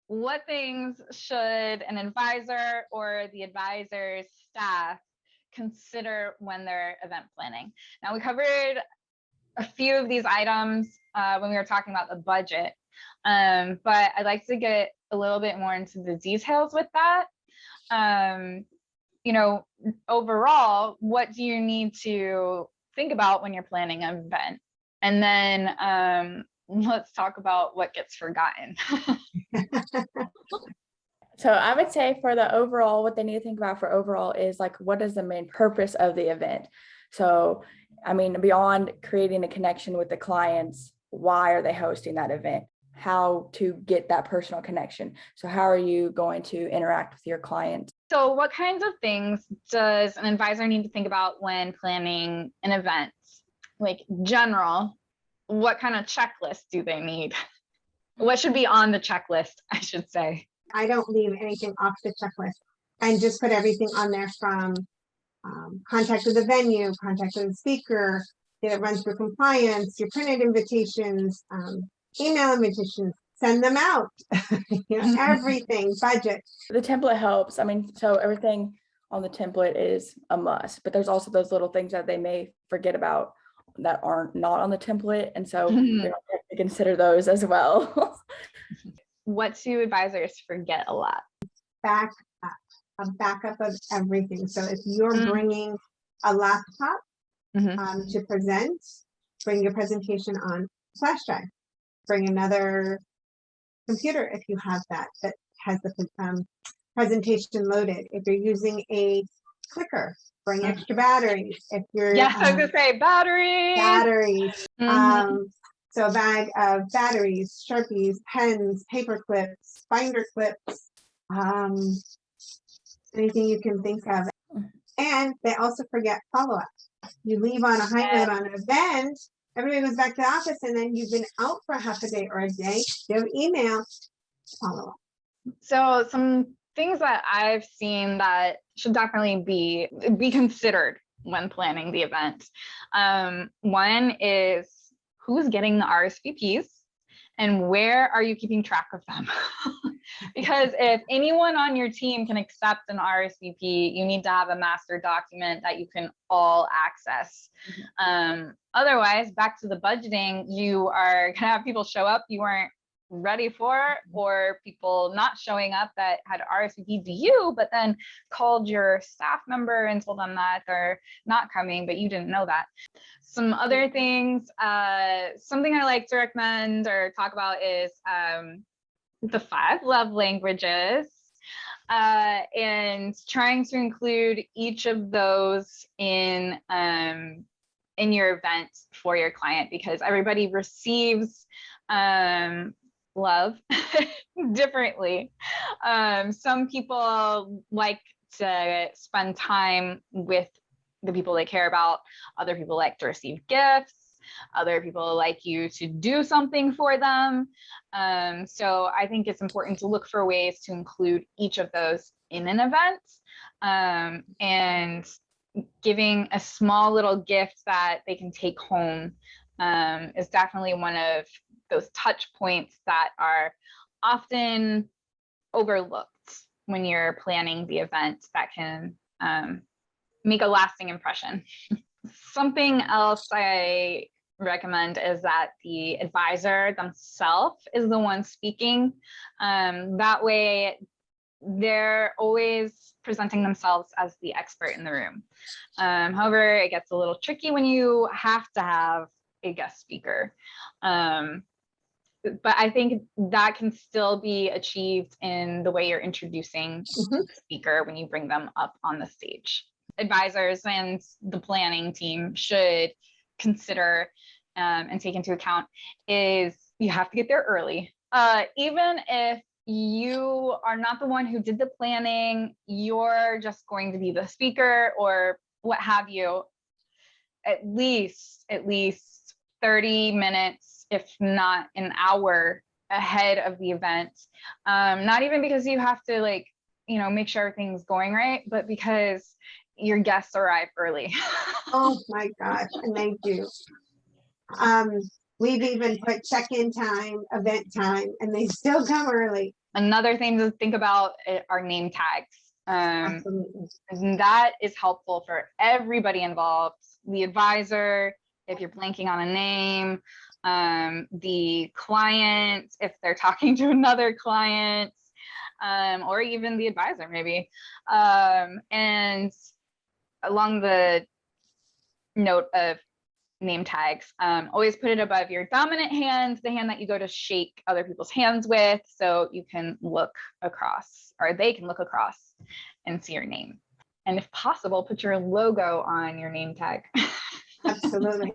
what things should an advisor or the advisor's staff consider when they're event planning? Now, we covered a few of these items when we were talking about the budget, but I'd like to get a little bit more into the details with that. Overall, what do you need to think about when you're planning an event? And then let's talk about what gets forgotten. So I would say for the overall, what they need to think about for overall is like, what is the main purpose of the event? So, I mean, beyond creating a connection with the clients, why are they hosting that event? How to get that personal connection. So how are you going to interact with your clients? So what kinds of things does an advisor need to think about when planning an event? Like general, what kind of checklist do they need? What should be on the checklist, I should say? I don't leave anything off the checklist and just put everything on there from contact with the venue, contact with the speaker, did it run through compliance, your printed invitations, email invitations, send them out, everything, budget. The template helps. I mean, so everything on the template is a must, but there's also those little things that they may forget about that aren't not on the template. And so they have to consider those as well. What do advisors forget a lot? A backup of everything. So if you're bringing a laptop to present, bring your presentation on flash drive. Bring another computer if you have that has the presentation loaded. If you're using a clicker, bring extra batteries. If you're I was gonna say batteries. So a bag of batteries, Sharpies, pens, paper clips, binder clips, anything you can think of. And they also forget follow-up. You leave on a high note on an event, everybody goes back to the office, and then you've been out for half a day or a day. You have email follow-up. So some things that I've seen that should definitely be considered when planning the event. One is who's getting the RSVPs and where are you keeping track of them? Because if anyone on your team can accept an RSVP, you need to have a master document that you can all access. Otherwise, back to the budgeting, you are gonna have people show up you weren't ready for, or people not showing up that had RSVP'd to you, but then called your staff member and told them that they're not coming, but you didn't know that. Some other things, something I like to recommend or talk about is the 5 love languages, and trying to include each of those in your event for your client, because everybody receives love differently. Some people like to spend time with the people they care about. Other people like to receive gifts. Other people like you to do something for them. So I think it's important to look for ways to include each of those in an event, and giving a small little gift that they can take home is definitely one of those touch points that are often overlooked when you're planning the event that can make a lasting impression. Something else I recommend is that the advisor themselves is the one speaking. That way, they're always presenting themselves as the expert in the room. However, it gets a little tricky when you have to have a guest speaker. But I think that can still be achieved in the way you're introducing the speaker when you bring them up on the stage. Advisors and the planning team should consider and take into account is you have to get there early. Even if you are not the one who did the planning, you're just going to be the speaker or what have you, at least 30 minutes, if not an hour ahead of the event. Not even because you have to make sure everything's going right, but because your guests arrive early. Oh my gosh, and they do. We've even put check-in time, event time, and they still come early. Another thing to think about are name tags. Absolutely. And that is helpful for everybody involved, the advisor, if you're blanking on a name, the client, if they're talking to another client, or even the advisor maybe. And along the note of name tags, always put it above your dominant hand, the hand that you go to shake other people's hands with, so you can look across, or they can look across and see your name. And if possible, put your logo on your name tag. Absolutely.